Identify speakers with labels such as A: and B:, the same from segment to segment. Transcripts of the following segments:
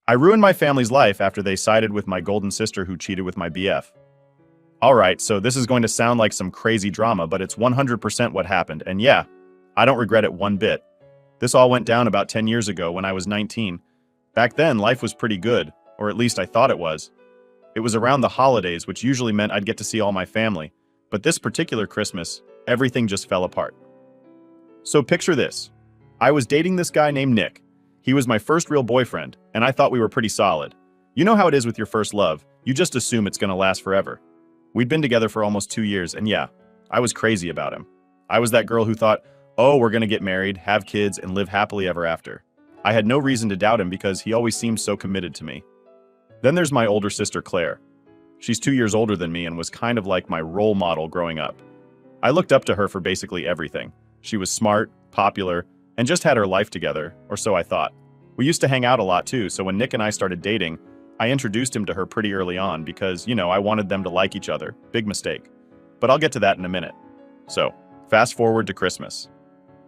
A: I ruined my family's life after they sided with my golden sister who cheated with my BF. Alright, so this is going to sound like some crazy drama, but it's 100% what happened, and yeah, I don't regret it one bit. This all went down about 10 years ago when I was 19. Back then, life was pretty good, or at least I thought it was. It was around the holidays, which usually meant I'd get to see all my family, but this particular Christmas, everything just fell apart. So picture this. I was dating this guy named Nick. He was my first real boyfriend, and I thought we were pretty solid. You know how it is with your first love, you just assume it's gonna last forever. We'd been together for almost 2 years, and yeah, I was crazy about him. I was that girl who thought, oh, we're gonna get married, have kids, and live happily ever after. I had no reason to doubt him because he always seemed so committed to me. Then there's my older sister, Claire. She's 2 years older than me and was kind of like my role model growing up. I looked up to her for basically everything. She was smart, popular, and just had her life together, or so I thought. We used to hang out a lot too, so when Nick and I started dating, I introduced him to her pretty early on because, I wanted them to like each other. Big mistake. But I'll get to that in a minute. So, fast forward to Christmas.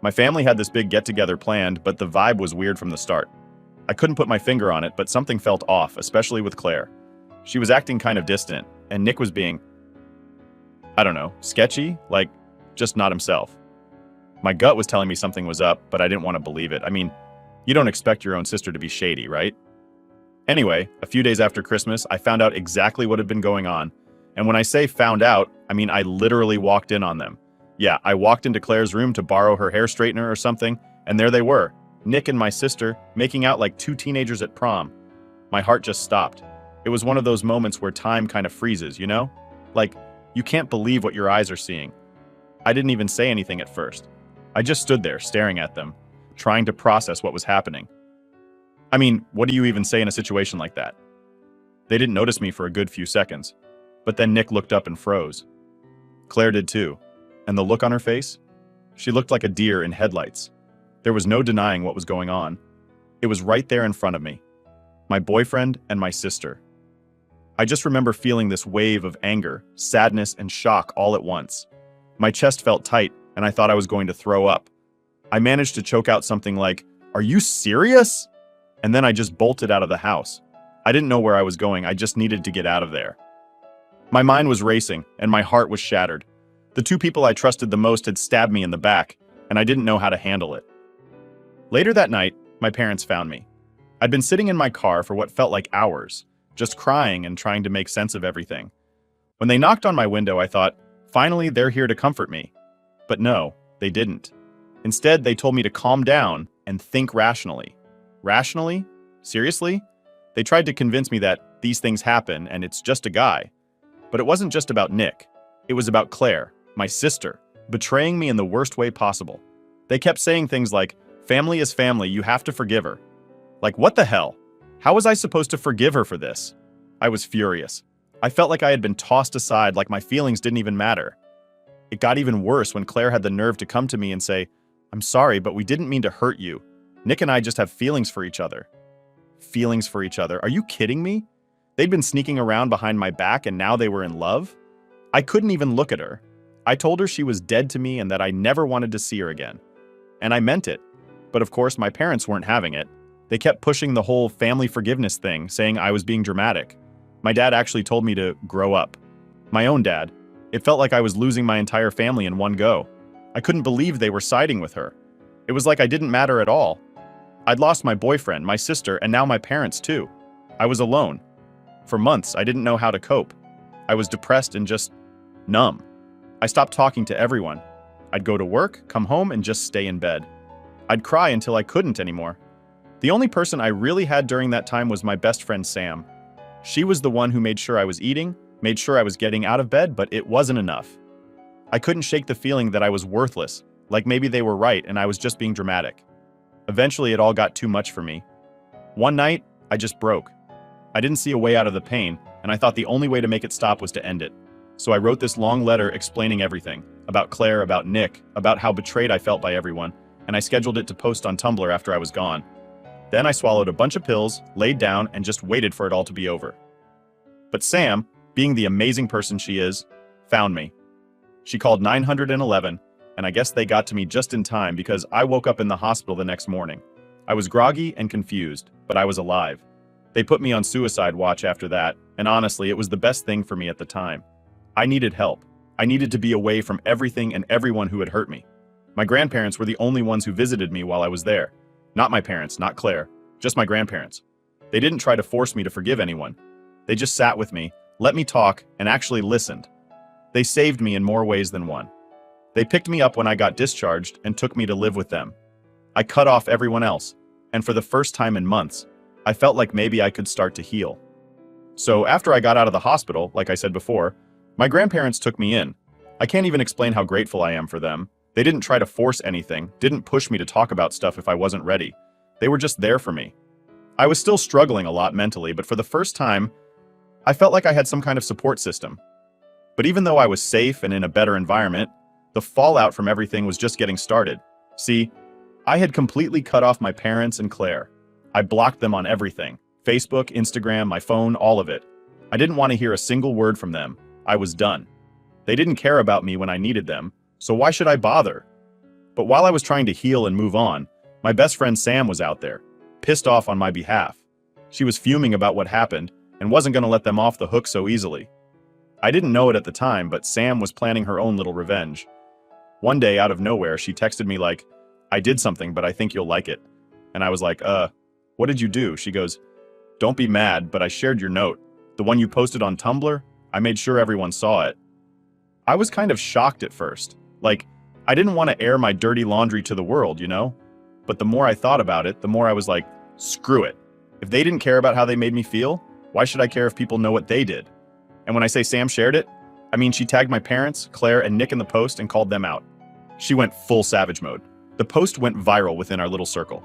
A: My family had this big get-together planned, but the vibe was weird from the start. I couldn't put my finger on it, but something felt off, especially with Claire. She was acting kind of distant, and Nick was being, I don't know, sketchy, like, just not himself. My gut was telling me something was up, but I didn't want to believe it. I mean, you don't expect your own sister to be shady, right? Anyway, a few days after Christmas, I found out exactly what had been going on. And when I say found out, I mean I literally walked in on them. Yeah, I walked into Claire's room to borrow her hair straightener or something, and there they were, Nick and my sister, making out like two teenagers at prom. My heart just stopped. It was one of those moments where time kind of freezes, you know? Like, you can't believe what your eyes are seeing. I didn't even say anything at first. I just stood there, staring at them, trying to process what was happening. I mean, what do you even say in a situation like that? They didn't notice me for a good few seconds, but then Nick looked up and froze. Claire did too, and the look on her face? She looked like a deer in headlights. There was no denying what was going on. It was right there in front of me. My boyfriend and my sister. I just remember feeling this wave of anger, sadness, and shock all at once. My chest felt tight, and I thought I was going to throw up. I managed to choke out something like, "Are you serious?" And then I just bolted out of the house. I didn't know where I was going, I just needed to get out of there. My mind was racing, and my heart was shattered. The two people I trusted the most had stabbed me in the back, and I didn't know how to handle it. Later that night, my parents found me. I'd been sitting in my car for what felt like hours, just crying and trying to make sense of everything. When they knocked on my window, I thought, finally they're here to comfort me. But no, they didn't. Instead, they told me to calm down and think rationally. Rationally? Seriously? They tried to convince me that these things happen and it's just a guy. But it wasn't just about Nick. It was about Claire, my sister, betraying me in the worst way possible. They kept saying things like, family is family, you have to forgive her. Like, what the hell? How was I supposed to forgive her for this? I was furious. I felt like I had been tossed aside, like my feelings didn't even matter. It got even worse when Claire had the nerve to come to me and say, "I'm sorry, but we didn't mean to hurt you. Nick and I just have feelings for each other." Feelings for each other? Are you kidding me? They'd been sneaking around behind my back and now they were in love? I couldn't even look at her. I told her she was dead to me and that I never wanted to see her again. And I meant it. But of course, my parents weren't having it. They kept pushing the whole family forgiveness thing, saying I was being dramatic. My dad actually told me to grow up. My own dad. It felt like I was losing my entire family in one go. I couldn't believe they were siding with her. It was like I didn't matter at all. I'd lost my boyfriend, my sister, and now my parents too. I was alone. For months, I didn't know how to cope. I was depressed and just numb. I stopped talking to everyone. I'd go to work, come home, and just stay in bed. I'd cry until I couldn't anymore. The only person I really had during that time was my best friend Sam. She was the one who made sure I was eating, made sure I was getting out of bed, but it wasn't enough. I couldn't shake the feeling that I was worthless, like maybe they were right and I was just being dramatic. Eventually, it all got too much for me. One night, I just broke. I didn't see a way out of the pain, and I thought the only way to make it stop was to end it. So I wrote this long letter explaining everything, about Claire, about Nick, about how betrayed I felt by everyone, and I scheduled it to post on Tumblr after I was gone. Then I swallowed a bunch of pills, laid down, and just waited for it all to be over. But Sam, being the amazing person she is, found me. She called 911, and I guess they got to me just in time because I woke up in the hospital the next morning. I was groggy and confused, but I was alive. They put me on suicide watch after that, and honestly, it was the best thing for me at the time. I needed help. I needed to be away from everything and everyone who had hurt me. My grandparents were the only ones who visited me while I was there. Not my parents, not Claire, just my grandparents. They didn't try to force me to forgive anyone. They just sat with me, let me talk, and actually listened. They saved me in more ways than one. They picked me up when I got discharged and took me to live with them. I cut off everyone else, and for the first time in months, I felt like maybe I could start to heal. So after I got out of the hospital, like I said before, my grandparents took me in. I can't even explain how grateful I am for them. They didn't try to force anything, didn't push me to talk about stuff if I wasn't ready. They were just there for me. I was still struggling a lot mentally, but for the first time, I felt like I had some kind of support system. But even though I was safe and in a better environment, the fallout from everything was just getting started. See, I had completely cut off my parents and Claire. I blocked them on everything. Facebook, Instagram, my phone, all of it. I didn't want to hear a single word from them. I was done. They didn't care about me when I needed them, so why should I bother? But while I was trying to heal and move on, my best friend Sam was out there, pissed off on my behalf. She was fuming about what happened and wasn't going to let them off the hook so easily. I didn't know it at the time, but Sam was planning her own little revenge. One day, out of nowhere, she texted me like, "I did something, but I think you'll like it." And I was like, what did you do? She goes, "Don't be mad, but I shared your note. The one you posted on Tumblr, I made sure everyone saw it." I was kind of shocked at first. Like, I didn't want to air my dirty laundry to the world, you know? But the more I thought about it, the more I was like, screw it. If they didn't care about how they made me feel, why should I care if people know what they did? And when I say Sam shared it, I mean she tagged my parents, Claire, and Nick in the post and called them out. She went full savage mode. The post went viral within our little circle.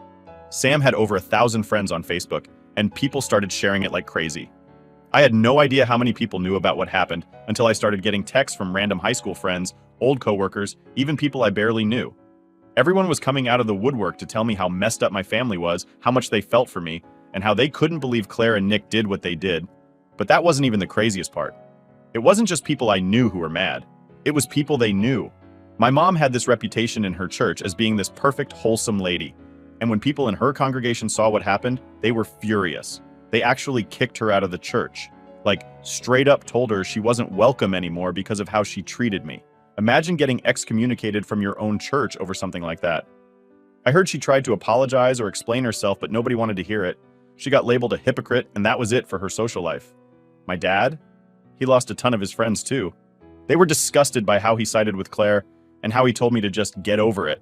A: Sam had over 1,000 friends on Facebook, and people started sharing it like crazy. I had no idea how many people knew about what happened until I started getting texts from random high school friends, old coworkers, even people I barely knew. Everyone was coming out of the woodwork to tell me how messed up my family was, how much they felt for me, and how they couldn't believe Claire and Nick did what they did. But that wasn't even the craziest part. It wasn't just people I knew who were mad. It was people they knew. My mom had this reputation in her church as being this perfect, wholesome lady. And when people in her congregation saw what happened, they were furious. They actually kicked her out of the church. Like, straight up told her she wasn't welcome anymore because of how she treated me. Imagine getting excommunicated from your own church over something like that. I heard she tried to apologize or explain herself, but nobody wanted to hear it. She got labeled a hypocrite, and that was it for her social life. My dad? He lost a ton of his friends too. They were disgusted by how he sided with Claire and how he told me to just get over it.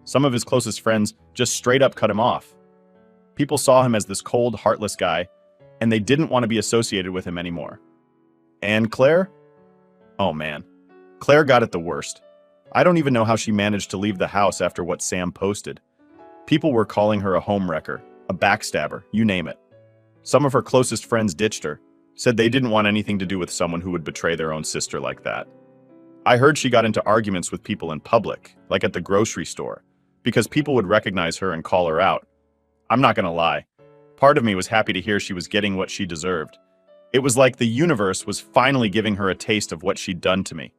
A: Some of his closest friends just straight up cut him off. People saw him as this cold, heartless guy, and they didn't want to be associated with him anymore. And Claire? Oh man, Claire got it the worst. I don't even know how she managed to leave the house after what Sam posted. People were calling her a homewrecker, a backstabber, you name it. Some of her closest friends ditched her, said they didn't want anything to do with someone who would betray their own sister like that. I heard she got into arguments with people in public, like at the grocery store, because people would recognize her and call her out. I'm not gonna lie. Part of me was happy to hear she was getting what she deserved. It was like the universe was finally giving her a taste of what she'd done to me.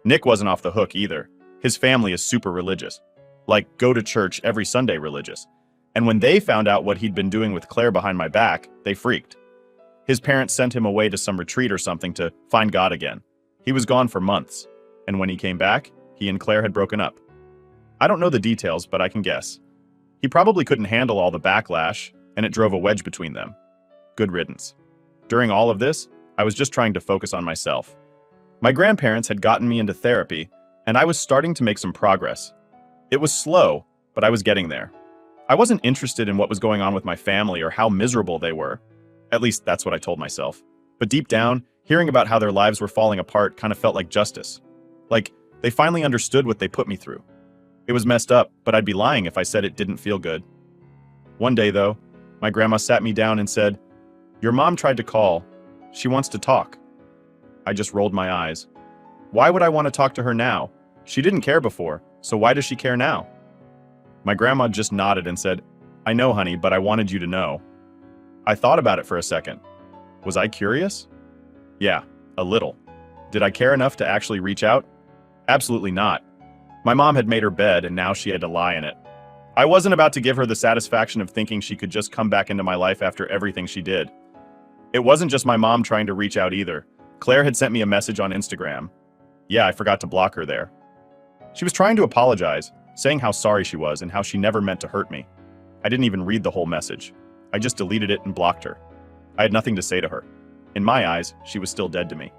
A: Nick wasn't off the hook either. His family is super religious. Like, go to church every Sunday religious. And when they found out what he'd been doing with Claire behind my back, they freaked. His parents sent him away to some retreat or something to find God again. He was gone for months. And when he came back, he and Claire had broken up. I don't know the details, but I can guess. He probably couldn't handle all the backlash, and it drove a wedge between them. Good riddance. During all of this, I was just trying to focus on myself. My grandparents had gotten me into therapy, and I was starting to make some progress. It was slow, but I was getting there. I wasn't interested in what was going on with my family or how miserable they were. At least that's what I told myself. But deep down, hearing about how their lives were falling apart kind of felt like justice. Like, they finally understood what they put me through. It was messed up, but I'd be lying if I said it didn't feel good. One day, though, my grandma sat me down and said, "Your mom tried to call. She wants to talk." I just rolled my eyes. Why would I want to talk to her now? She didn't care before, so why does she care now? My grandma just nodded and said, "I know, honey, but I wanted you to know." I thought about it for a second. Was I curious? Yeah, a little. Did I care enough to actually reach out? Absolutely not. My mom had made her bed and now she had to lie in it. I wasn't about to give her the satisfaction of thinking she could just come back into my life after everything she did. It wasn't just my mom trying to reach out either. Claire had sent me a message on Instagram. Yeah, I forgot to block her there. She was trying to apologize, saying how sorry she was and how she never meant to hurt me. I didn't even read the whole message. I just deleted it and blocked her. I had nothing to say to her. In my eyes, she was still dead to me.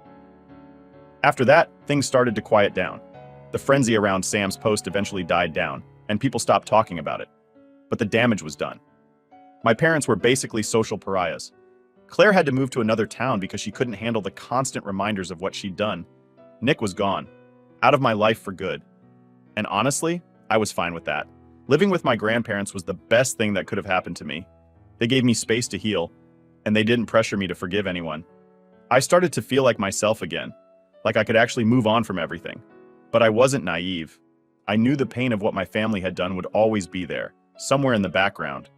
A: After that, things started to quiet down. The frenzy around Sam's post eventually died down, and people stopped talking about it. But the damage was done. My parents were basically social pariahs. Claire had to move to another town because she couldn't handle the constant reminders of what she'd done. Nick was gone, out of my life for good. And honestly, I was fine with that. Living with my grandparents was the best thing that could have happened to me. They gave me space to heal, and they didn't pressure me to forgive anyone. I started to feel like myself again, like I could actually move on from everything. But I wasn't naive. I knew the pain of what my family had done would always be there, somewhere in the background.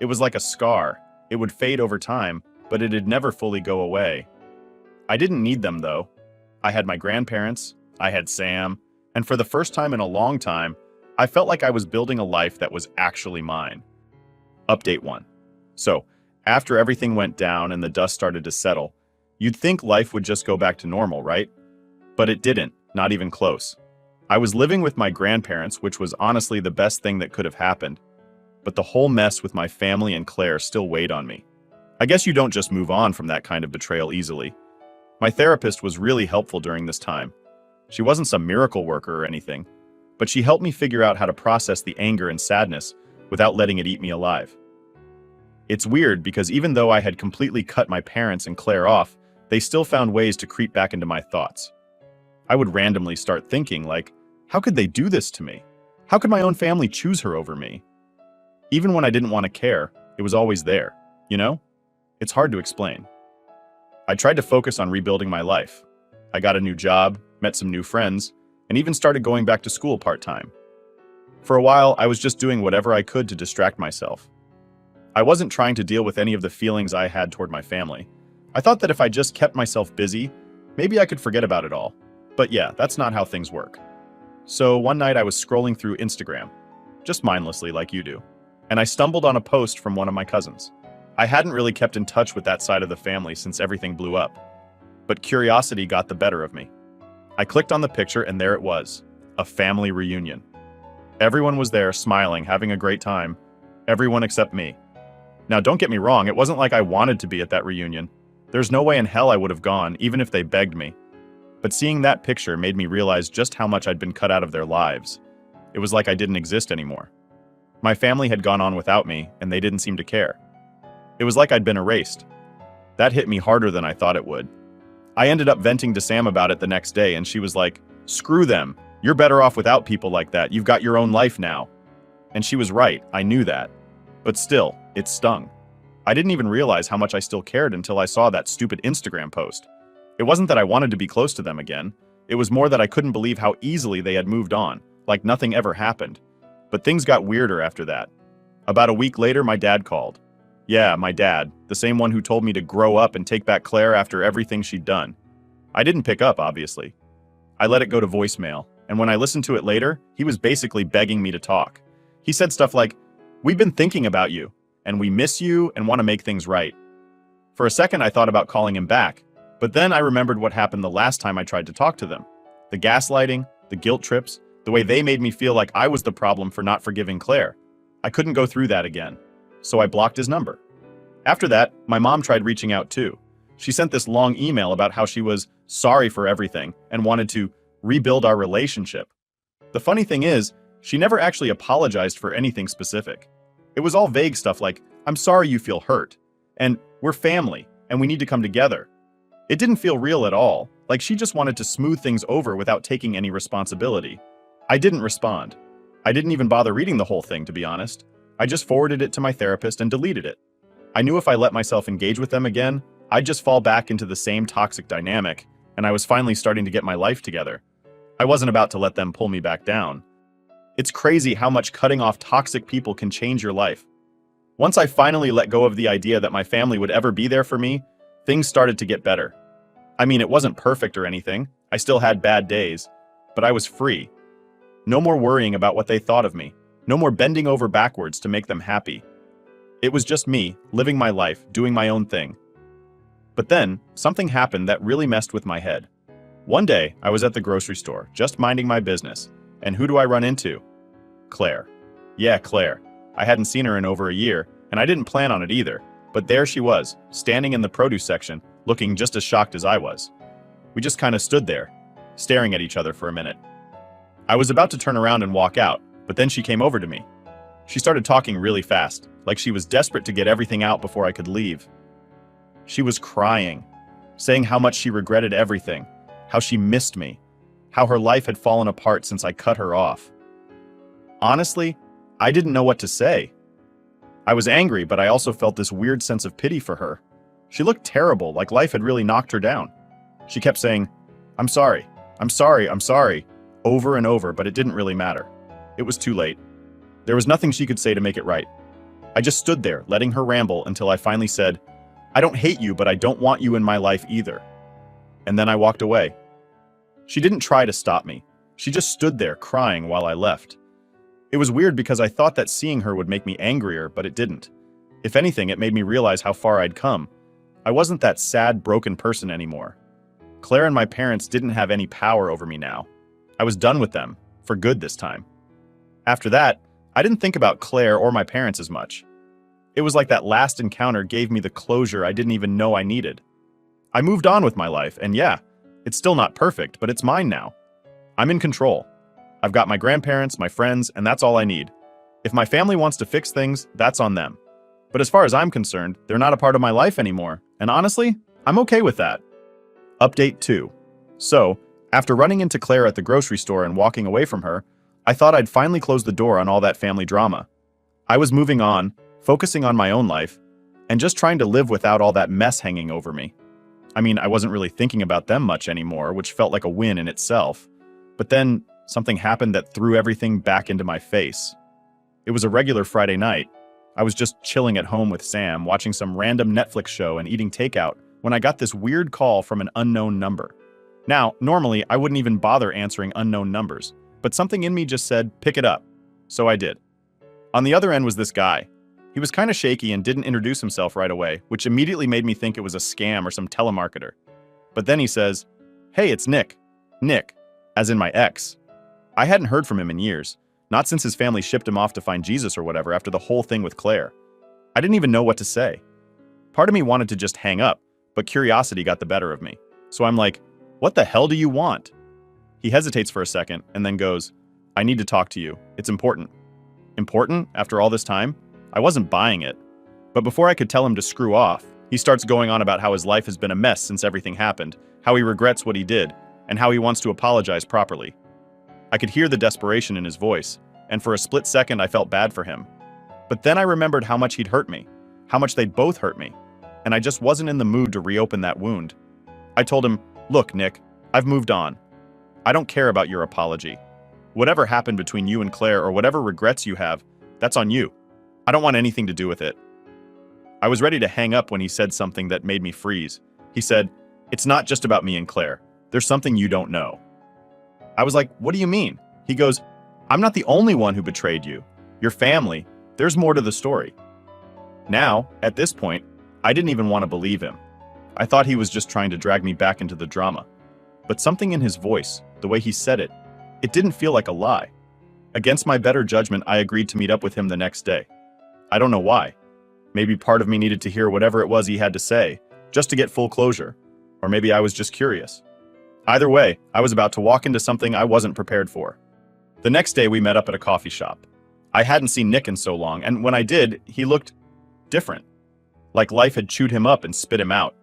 A: It was like a scar. It would fade over time, but it'd never fully go away. I didn't need them, though. I had my grandparents, I had Sam, and for the first time in a long time, I felt like I was building a life that was actually mine. Update 1. So, after everything went down and the dust started to settle, you'd think life would just go back to normal, right? But it didn't, not even close. I was living with my grandparents, which was honestly the best thing that could have happened. But the whole mess with my family and Claire still weighed on me. I guess you don't just move on from that kind of betrayal easily. My therapist was really helpful during this time. She wasn't some miracle worker or anything, but she helped me figure out how to process the anger and sadness without letting it eat me alive. It's weird because even though I had completely cut my parents and Claire off, they still found ways to creep back into my thoughts. I would randomly start thinking like, how could they do this to me? How could my own family choose her over me? Even when I didn't want to care, it was always there, you know? It's hard to explain. I tried to focus on rebuilding my life. I got a new job, met some new friends, and even started going back to school part-time. For a while, I was just doing whatever I could to distract myself. I wasn't trying to deal with any of the feelings I had toward my family. I thought that if I just kept myself busy, maybe I could forget about it all. But yeah, that's not how things work. So one night I was scrolling through Instagram, just mindlessly like you do, and I stumbled on a post from one of my cousins. I hadn't really kept in touch with that side of the family since everything blew up, but curiosity got the better of me. I clicked on the picture and there it was, a family reunion. Everyone was there smiling, having a great time, everyone except me. Now don't get me wrong, it wasn't like I wanted to be at that reunion. There's no way in hell I would have gone, even if they begged me. But seeing that picture made me realize just how much I'd been cut out of their lives. It was like I didn't exist anymore. My family had gone on without me, and they didn't seem to care. It was like I'd been erased. That hit me harder than I thought it would. I ended up venting to Sam about it the next day, and she was like, "Screw them. You're better off without people like that. You've got your own life now." And she was right, I knew that. But still, it stung. I didn't even realize how much I still cared until I saw that stupid Instagram post. It wasn't that I wanted to be close to them again. It was more that I couldn't believe how easily they had moved on, like nothing ever happened. But things got weirder after that. About a week later, my dad called. Yeah, my dad, the same one who told me to grow up and take back Claire after everything she'd done. I didn't pick up, obviously. I let it go to voicemail, and when I listened to it later, he was basically begging me to talk. He said stuff like, "We've been thinking about you, and we miss you and want to make things right." For a second, I thought about calling him back, but then I remembered what happened the last time I tried to talk to them. The gaslighting, the guilt trips, the way they made me feel like I was the problem for not forgiving Claire. I couldn't go through that again, so I blocked his number. After that, my mom tried reaching out too. She sent this long email about how she was sorry for everything and wanted to rebuild our relationship. The funny thing is, she never actually apologized for anything specific. It was all vague stuff like, "I'm sorry you feel hurt," and "We're family, and we need to come together." It didn't feel real at all, like she just wanted to smooth things over without taking any responsibility. I didn't respond. I didn't even bother reading the whole thing, to be honest. I just forwarded it to my therapist and deleted it. I knew if I let myself engage with them again, I'd just fall back into the same toxic dynamic, and I was finally starting to get my life together. I wasn't about to let them pull me back down. It's crazy how much cutting off toxic people can change your life. Once I finally let go of the idea that my family would ever be there for me, things started to get better. I mean, it wasn't perfect or anything. I still had bad days, but I was free. No more worrying about what they thought of me. No more bending over backwards to make them happy. It was just me, living my life, doing my own thing. But then, something happened that really messed with my head. One day, I was at the grocery store, just minding my business, and who do I run into? Claire. Yeah, Claire. I hadn't seen her in over a year, and I didn't plan on it either, but there she was, standing in the produce section, looking just as shocked as I was. We just kind of stood there, staring at each other for a minute. I was about to turn around and walk out, but then she came over to me. She started talking really fast, like she was desperate to get everything out before I could leave. She was crying, saying how much she regretted everything, how she missed me, how her life had fallen apart since I cut her off. Honestly, I didn't know what to say. I was angry, but I also felt this weird sense of pity for her. She looked terrible, like life had really knocked her down. She kept saying, "I'm sorry, I'm sorry, I'm sorry," over and over, but it didn't really matter. It was too late. There was nothing she could say to make it right. I just stood there, letting her ramble until I finally said, "I don't hate you, but I don't want you in my life either." And then I walked away. She didn't try to stop me. She just stood there crying while I left. It was weird because I thought that seeing her would make me angrier, but it didn't. If anything, it made me realize how far I'd come. I wasn't that sad, broken person anymore. Claire and my parents didn't have any power over me now. I was done with them, for good this time. After that, I didn't think about Claire or my parents as much. It was like that last encounter gave me the closure I didn't even know I needed. I moved on with my life, and yeah, it's still not perfect, but it's mine now. I'm in control. I've got my grandparents, my friends, and that's all I need. If my family wants to fix things, that's on them. But as far as I'm concerned, they're not a part of my life anymore, and honestly, I'm okay with that. Update 2. So, after running into Claire at the grocery store and walking away from her, I thought I'd finally close the door on all that family drama. I was moving on, focusing on my own life, and just trying to live without all that mess hanging over me. I mean, I wasn't really thinking about them much anymore, which felt like a win in itself. But then, something happened that threw everything back into my face. It was a regular Friday night. I was just chilling at home with Sam, watching some random Netflix show and eating takeout, when I got this weird call from an unknown number. Now, normally, I wouldn't even bother answering unknown numbers, but something in me just said, pick it up. So I did. On the other end was this guy. He was kind of shaky and didn't introduce himself right away, which immediately made me think it was a scam or some telemarketer. But then he says, "Hey, it's Nick." Nick, as in my ex. I hadn't heard from him in years, not since his family shipped him off to find Jesus or whatever after the whole thing with Claire. I didn't even know what to say. Part of me wanted to just hang up, but curiosity got the better of me. So I'm like, "What the hell do you want?" He hesitates for a second and then goes, "I need to talk to you. It's important." Important after all this time? I wasn't buying it. But before I could tell him to screw off, he starts going on about how his life has been a mess since everything happened, how he regrets what he did, and how he wants to apologize properly. I could hear the desperation in his voice, and for a split second I felt bad for him. But then I remembered how much he'd hurt me, how much they'd both hurt me, and I just wasn't in the mood to reopen that wound. I told him, "Look, Nick, I've moved on. I don't care about your apology. Whatever happened between you and Claire or whatever regrets you have, that's on you. I don't want anything to do with it." I was ready to hang up when he said something that made me freeze. He said, "It's not just about me and Claire. There's something you don't know." I was like, "What do you mean?" He goes, "I'm not the only one who betrayed you. Your family, there's more to the story." Now, at this point, I didn't even want to believe him. I thought he was just trying to drag me back into the drama. But something in his voice, the way he said it, it didn't feel like a lie. Against my better judgment, I agreed to meet up with him the next day. I don't know why. Maybe part of me needed to hear whatever it was he had to say, just to get full closure. Or maybe I was just curious. Either way, I was about to walk into something I wasn't prepared for. The next day we met up at a coffee shop. I hadn't seen Nick in so long, and when I did, he looked different. Like life had chewed him up and spit him out.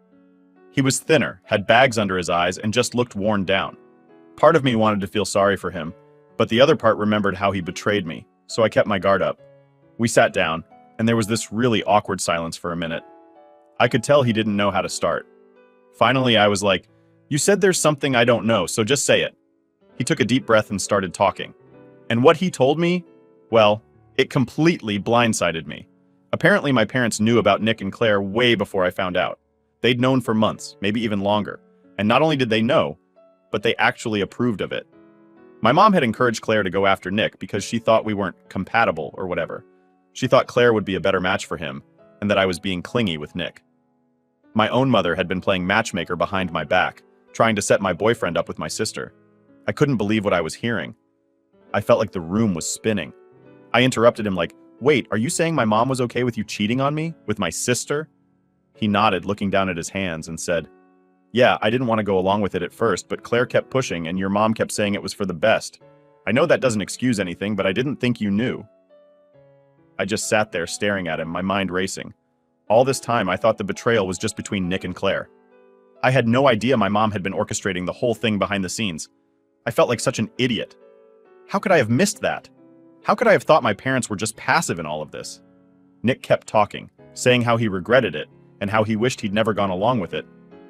A: He was thinner, had bags under his eyes, and just looked worn down. Part of me wanted to feel sorry for him, but the other part remembered how he betrayed me, so I kept my guard up. We sat down, and there was this really awkward silence for a minute. I could tell he didn't know how to start. Finally, I was like, "You said there's something I don't know, so just say it." He took a deep breath and started talking. And what he told me, well, it completely blindsided me. Apparently, my parents knew about Nick and Claire way before I found out. They'd known for months, maybe even longer. And not only did they know, but they actually approved of it. My mom had encouraged Claire to go after Nick because she thought we weren't compatible or whatever. She thought Claire would be a better match for him, and that I was being clingy with Nick. My own mother had been playing matchmaker behind my back, trying to set my boyfriend up with my sister. I couldn't believe what I was hearing. I felt like the room was spinning. I interrupted him like, "Wait, are you saying my mom was okay with you cheating on me? With my sister?" He nodded, looking down at his hands, and said, "Yeah, I didn't want to go along with it at first, but Claire kept pushing and your mom kept saying it was for the best. I know that doesn't excuse anything, but I didn't think you knew." I just sat there staring at him, my mind racing. All this time, I thought the betrayal was just between Nick and Claire. I had no idea my mom had been orchestrating the whole thing behind the scenes. I felt like such an idiot. How could I have missed that? How could I have thought my parents were just passive in all of this? Nick kept talking, saying how he regretted it and how he wished he'd never gone along with it,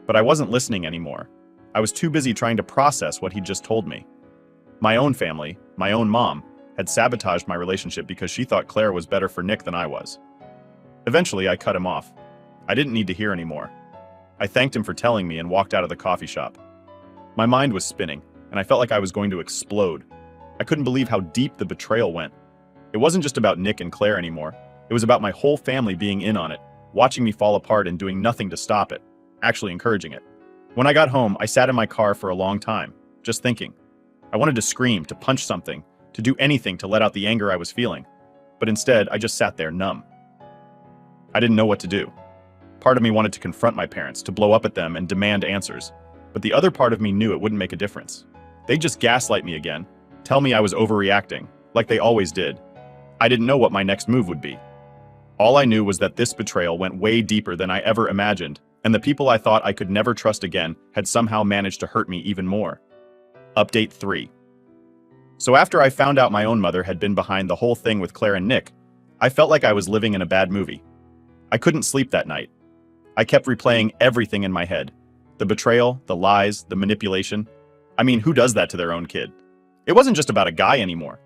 A: but I wasn't listening anymore. I was too busy trying to process what he'd just told me. My own family, my own mom, had sabotaged my relationship because she thought Claire was better for Nick than I was. Eventually, I cut him off. I didn't need to hear anymore. I thanked him for telling me and walked out of the coffee shop. My mind was spinning, and I felt like I was going to explode. I couldn't believe how deep the betrayal went. It wasn't just about Nick and Claire anymore. It was about my whole family being in on it, watching me fall apart and doing nothing to stop it, actually encouraging it. When I got home, I sat in my car for a long time, just thinking. I wanted to scream, to punch something, to do anything to let out the anger I was feeling. But instead, I just sat there numb. I didn't know what to do. Part of me wanted to confront my parents, to blow up at them and demand answers. But the other part of me knew it wouldn't make a difference. They'd just gaslight me again, tell me I was overreacting, like they always did. I didn't know what my next move would be. All I knew was that this betrayal went way deeper than I ever imagined, and the people I thought I could never trust again had somehow managed to hurt me even more. Update 3. So after I found out my own mother had been behind the whole thing with Claire and Nick, I felt like I was living in a bad movie. I couldn't sleep that night. I kept replaying everything in my head. The betrayal, the lies, the manipulation. I mean, who does that to their own kid? It wasn't just about a guy anymore.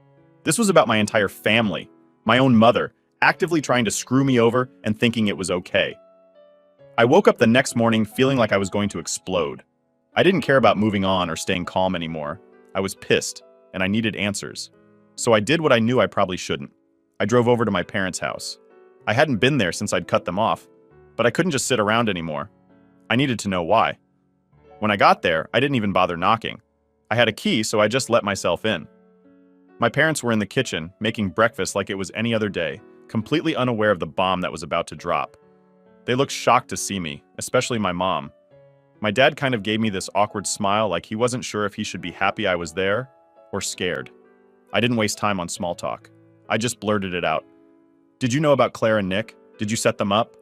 A: This was about my entire family, my own mother, actively trying to screw me over and thinking it was okay. I woke up the next morning feeling like I was going to explode. I didn't care about moving on or staying calm anymore. I was pissed, and I needed answers. So I did what I knew I probably shouldn't. I drove over to my parents' house. I hadn't been there since I'd cut them off, but I couldn't just sit around anymore. I needed to know why. When I got there, I didn't even bother knocking. I had a key, so I just let myself in. My parents were in the kitchen, making breakfast like it was any other day, completely unaware of the bomb that was about to drop. They looked shocked to see me, especially my mom. My dad kind of gave me this awkward smile like he wasn't sure if he should be happy I was there or scared. I didn't waste time on small talk. I just blurted it out. "Did you know about Claire and Nick? Did you set them up?"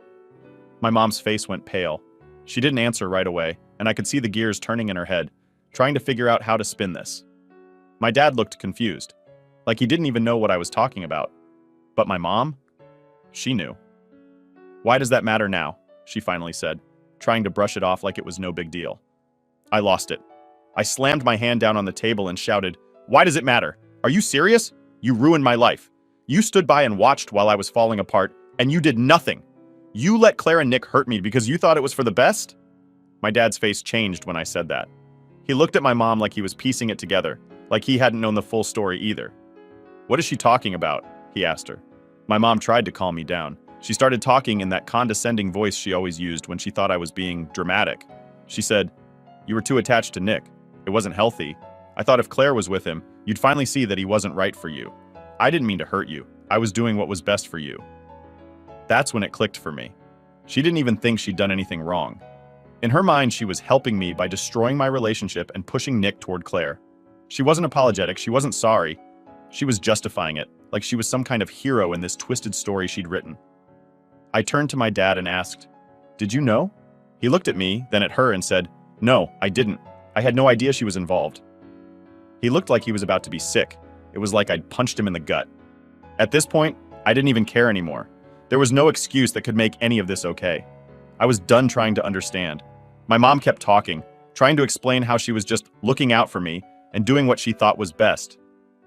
A: My mom's face went pale. She didn't answer right away, and I could see the gears turning in her head, trying to figure out how to spin this. My dad looked confused, like he didn't even know what I was talking about. But my mom? She knew. "Why does that matter now?" she finally said, trying to brush it off like it was no big deal. I lost it. I slammed my hand down on the table and shouted, "Why does it matter? Are you serious? You ruined my life. You stood by and watched while I was falling apart, and you did nothing. You let Claire and Nick hurt me because you thought it was for the best?" My dad's face changed when I said that. He looked at my mom like he was piecing it together, like he hadn't known the full story either. "What is she talking about?" he asked her. My mom tried to calm me down. She started talking in that condescending voice she always used when she thought I was being dramatic. She said, "You were too attached to Nick. It wasn't healthy. I thought if Claire was with him, you'd finally see that he wasn't right for you. I didn't mean to hurt you. I was doing what was best for you." That's when it clicked for me. She didn't even think she'd done anything wrong. In her mind, she was helping me by destroying my relationship and pushing Nick toward Claire. She wasn't apologetic, she wasn't sorry. She was justifying it, like she was some kind of hero in this twisted story she'd written. I turned to my dad and asked, "Did you know?" He looked at me, then at her and said, "No, I didn't. I had no idea she was involved." He looked like he was about to be sick. It was like I'd punched him in the gut. At this point, I didn't even care anymore. There was no excuse that could make any of this okay. I was done trying to understand. My mom kept talking, trying to explain how she was just looking out for me and doing what she thought was best.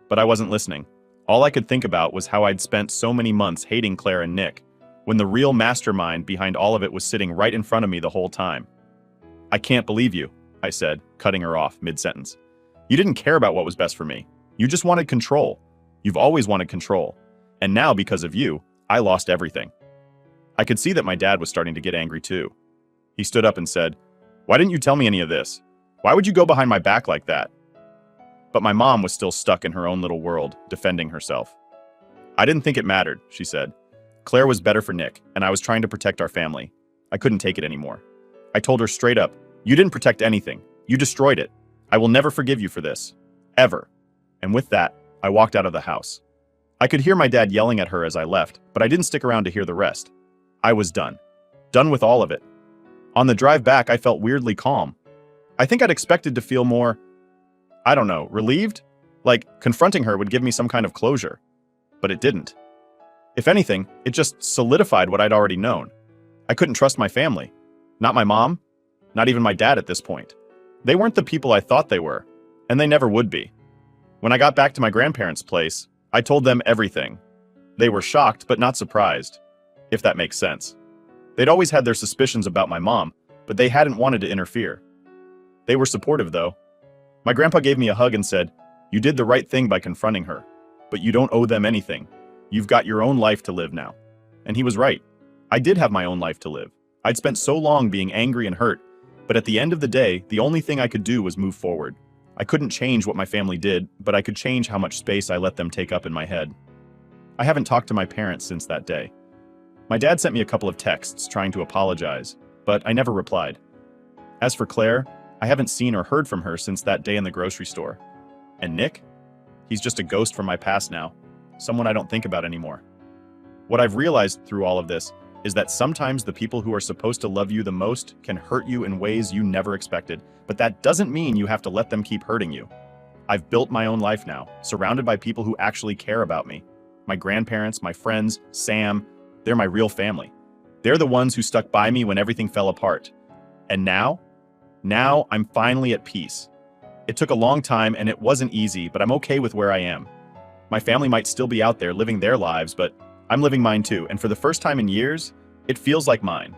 A: But I wasn't listening. All I could think about was how I'd spent so many months hating Claire and Nick, when the real mastermind behind all of it was sitting right in front of me the whole time. "I can't believe you," I said, cutting her off mid-sentence. You didn't care about what was best for me. You just wanted control. You've always wanted control. And now, because of you, I lost everything." I could see that my dad was starting to get angry too. He stood up and said, "Why didn't you tell me any of this? Why would you go behind my back like that?" But my mom was still stuck in her own little world, defending herself. "I didn't think it mattered," she said. "Claire was better for Nick, and I was trying to protect our family. I couldn't take it anymore. I told her straight up, 'You didn't protect anything. You destroyed it. I will never forgive you for this. Ever.' And with that, I walked out of the house." I could hear my dad yelling at her as I left, but I didn't stick around to hear the rest. I was done. Done with all of it. On the drive back, I felt weirdly calm. I think I'd expected to feel more, I don't know, relieved? Like confronting her would give me some kind of closure. But it didn't. If anything, it just solidified what I'd already known. I couldn't trust my family. Not my mom. Not even my dad at this point. They weren't the people I thought they were, and they never would be. When I got back to my grandparents' place, I told them everything. They were shocked, but not surprised, if that makes sense. They'd always had their suspicions about my mom, but they hadn't wanted to interfere. They were supportive, though. My grandpa gave me a hug and said, "You did the right thing by confronting her, but you don't owe them anything. You've got your own life to live now." And he was right. I did have my own life to live. I'd spent so long being angry and hurt, but at the end of the day, the only thing I could do was move forward. I couldn't change what my family did, but I could change how much space I let them take up in my head. I haven't talked to my parents since that day. My dad sent me a couple of texts trying to apologize, but I never replied. As for Claire, I haven't seen or heard from her since that day in the grocery store. And Nick? He's just a ghost from my past now, someone I don't think about anymore. What I've realized through all of this is that sometimes the people who are supposed to love you the most can hurt you in ways you never expected, but that doesn't mean you have to let them keep hurting you. I've built my own life now, surrounded by people who actually care about me. My grandparents, my friends, Sam, they're my real family. They're the ones who stuck by me when everything fell apart. And now I'm finally at peace. It took a long time and it wasn't easy, but I'm okay with where I am. My family might still be out there living their lives, but I'm living mine too, and for the first time in years, it feels like mine.